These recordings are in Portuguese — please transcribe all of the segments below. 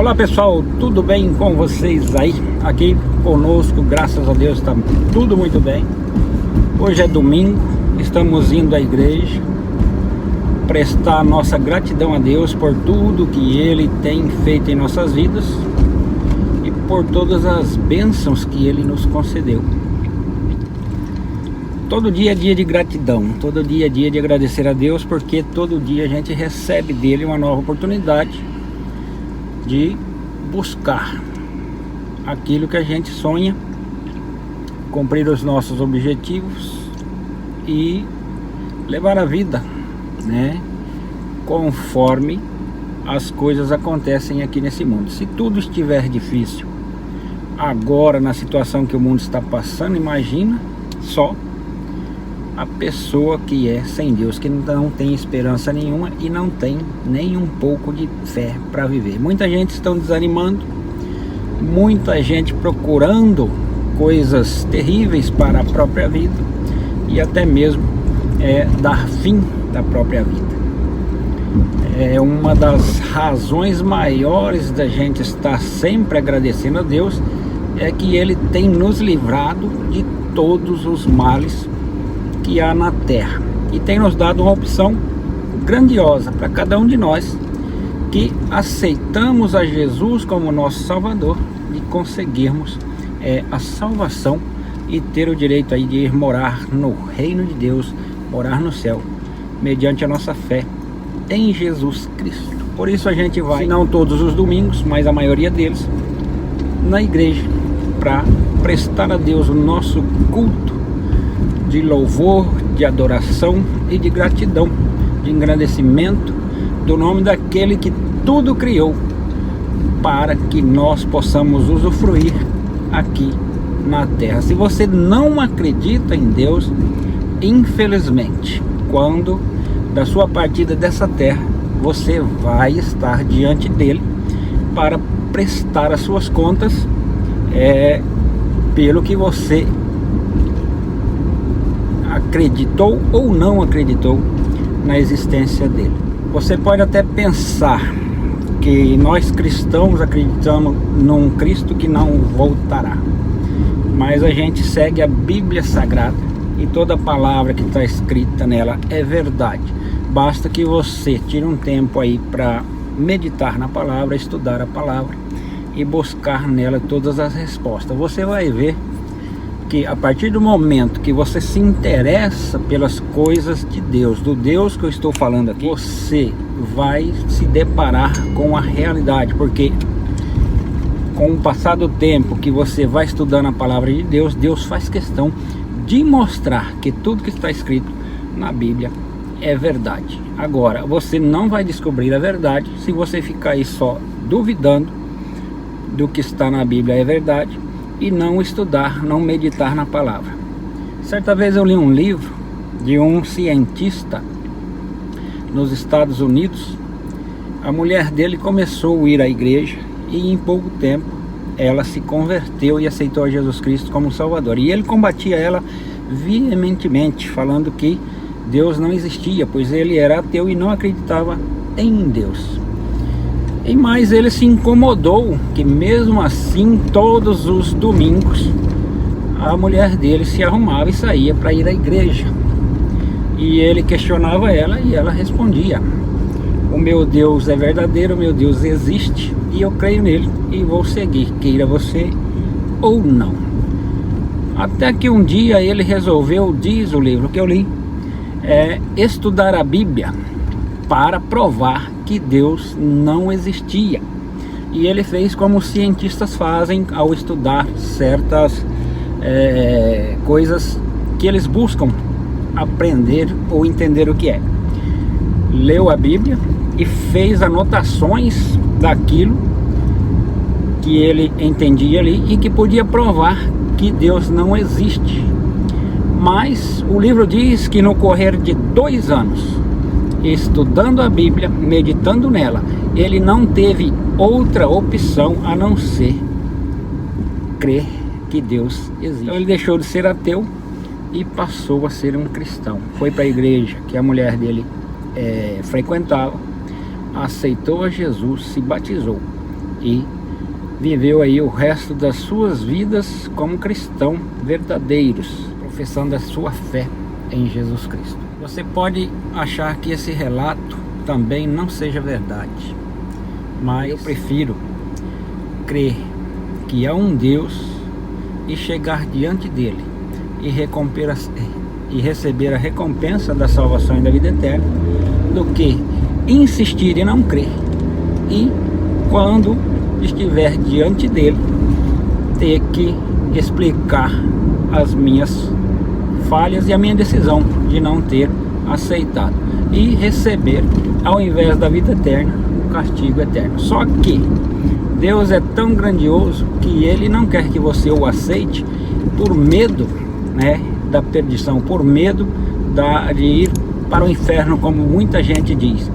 Olá pessoal, tudo bem com vocês aí? Aqui conosco, graças a Deus, está tudo muito bem. Hoje é domingo, estamos indo à igreja prestar nossa gratidão a Deus por tudo que Ele tem feito em nossas vidas e por todas as bênçãos que Ele nos concedeu. Todo dia é dia de gratidão, todo dia é dia de agradecer a Deus, porque todo dia a gente recebe dele uma nova oportunidade de buscar aquilo que a gente sonha, cumprir os nossos objetivos e levar a vida, né, conforme as coisas acontecem aqui nesse mundo. Se tudo estiver difícil agora, na situação que o mundo está passando, imagina só a pessoa que é sem Deus, que não tem esperança nenhuma e não tem nem um pouco de fé para viver. Muita gente está desanimando, muita gente procurando coisas terríveis para a própria vida e até mesmo dar fim da própria vida. É uma das razões maiores da gente estar sempre agradecendo a Deus, é que Ele tem nos livrado de todos os males que há na terra e tem nos dado uma opção grandiosa para cada um de nós que aceitamos a Jesus como nosso Salvador, de conseguirmos a salvação e ter o direito aí de ir morar no reino de Deus, morar no céu, mediante a nossa fé em Jesus Cristo. Por isso a gente vai, se não todos os domingos, mas a maioria deles, na igreja, para prestar a Deus o nosso culto de louvor, de adoração e de gratidão, de engrandecimento do nome daquele que tudo criou, para que nós possamos usufruir aqui na terra. Se você não acredita em Deus, infelizmente, quando da sua partida dessa terra, você vai estar diante dele para prestar as suas contas pelo que você acreditou ou não acreditou na existência dele. Você pode até pensar que nós cristãos acreditamos num Cristo que não voltará, mas a gente segue a Bíblia Sagrada e toda palavra que está escrita nela é verdade. Basta que você tire um tempo aí para meditar na palavra, estudar a palavra e buscar nela todas as respostas. Você vai ver que a partir do momento que você se interessa pelas coisas de Deus, do Deus que eu estou falando aqui, você vai se deparar com a realidade, porque com o passar do tempo que você vai estudando a palavra de Deus, Deus faz questão de mostrar que tudo que está escrito na Bíblia é verdade. Agora, você não vai descobrir a verdade se você ficar aí só duvidando do que está na Bíblia é verdade e não estudar, não meditar na palavra. Certa vez eu li um livro de um cientista nos Estados Unidos. A mulher dele começou a ir à igreja e em pouco tempo ela se converteu e aceitou a Jesus Cristo como Salvador. E ele combatia ela veementemente, falando que Deus não existia, pois ele era ateu e não acreditava em Deus. E mais, ele se incomodou que mesmo assim, todos os domingos, a mulher dele se arrumava e saía para ir à igreja. E ele questionava ela e ela respondia: o meu Deus é verdadeiro, o meu Deus existe e eu creio nele e vou seguir, queira você ou não. Até que um dia ele resolveu, diz o livro que eu li, estudar a Bíblia para provar que Deus não existia. E ele fez como os cientistas fazem ao estudar certas coisas que eles buscam aprender ou entender o que é. Leu a Bíblia e fez anotações daquilo que ele entendia ali e que podia provar que Deus não existe. Mas o livro diz que no correr de 2 anos, estudando a Bíblia, meditando nela, ele não teve outra opção a não ser crer que Deus existe. Então ele deixou de ser ateu e passou a ser um cristão. Foi para a igreja que a mulher dele frequentava, aceitou a Jesus, se batizou e viveu aí o resto das suas vidas como cristão verdadeiros, professando a sua fé em Jesus Cristo. Você pode achar que esse relato também não seja verdade, mas eu prefiro crer que há um Deus e chegar diante dele e receber a recompensa da salvação e da vida eterna, do que insistir em não crer e, quando estiver diante dele, ter que explicar as minhas falhas e a minha decisão de não ter aceitado e receber, ao invés da vida eterna, o castigo eterno. Só que Deus é tão grandioso que ele não quer que você o aceite por medo, né, da perdição, por medo de ir para o inferno, como muita gente diz,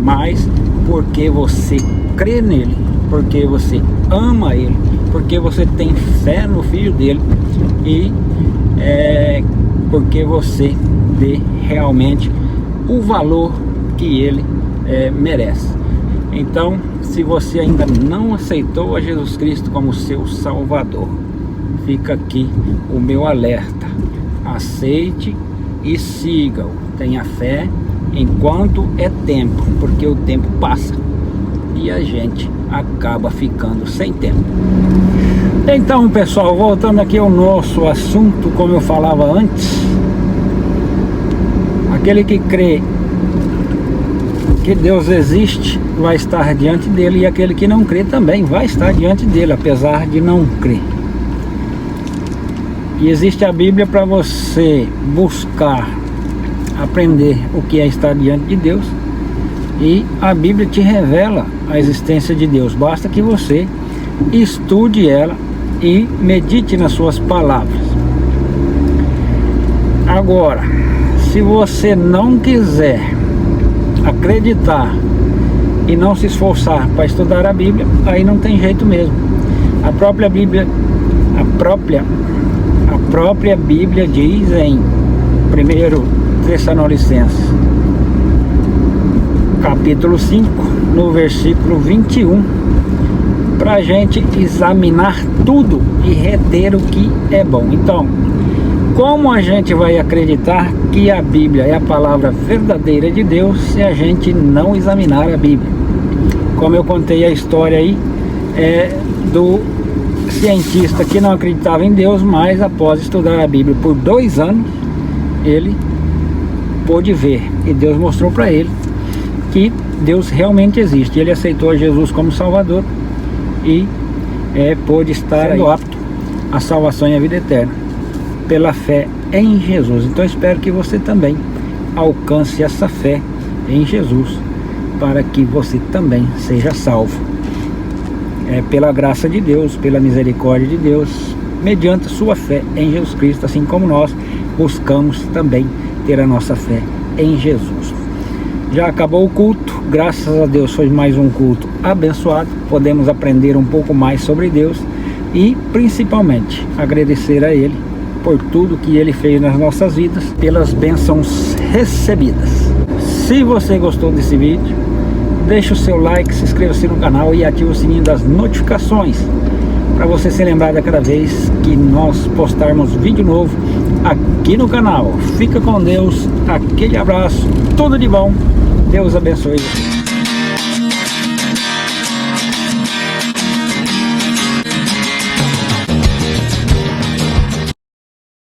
mas porque você crê nele, porque você ama ele, porque você tem fé no Filho dele e porque você vê realmente o valor que ele merece. Então, se você ainda não aceitou a Jesus Cristo como seu Salvador, fica aqui o meu alerta: aceite e siga-o, tenha fé enquanto é tempo, porque o tempo passa e a gente acaba ficando sem tempo. Então, pessoal, voltando aqui ao nosso assunto, como eu falava antes, aquele que crê que Deus existe vai estar diante dele, e aquele que não crê também vai estar diante dele, apesar de não crer. E existe a Bíblia para você buscar aprender o que é estar diante de Deus, e a Bíblia te revela a existência de Deus. Basta que você estude ela e medite nas suas palavras. Agora, se você não quiser acreditar e não se esforçar para estudar a Bíblia, aí não tem jeito mesmo. A própria Bíblia diz em 1 Tessalonicenses capítulo 5, no versículo 21, para a gente examinar tudo e reter o que é bom. Então, como a gente vai acreditar que a Bíblia é a palavra verdadeira de Deus se a gente não examinar a Bíblia? Como eu contei a história aí do cientista que não acreditava em Deus, mas após estudar a Bíblia por 2 anos, ele pôde ver, e Deus mostrou para ele que Deus realmente existe. Ele aceitou a Jesus como Salvador e pôde estar aí apto à salvação e à vida eterna pela fé em Jesus. Então espero que você também alcance essa fé em Jesus, para que você também seja salvo, pela graça de Deus, pela misericórdia de Deus, mediante sua fé em Jesus Cristo, assim como nós buscamos também ter a nossa fé em Jesus. Já acabou o culto, graças a Deus foi mais um culto abençoado. Podemos aprender um pouco mais sobre Deus e principalmente agradecer a Ele por tudo que Ele fez nas nossas vidas, pelas bênçãos recebidas. Se você gostou desse vídeo, deixe o seu like, se inscreva-se no canal e ative o sininho das notificações para você ser lembrado a cada vez que nós postarmos vídeo novo aqui no canal. Fica com Deus, aquele abraço, tudo de bom, Deus abençoe você.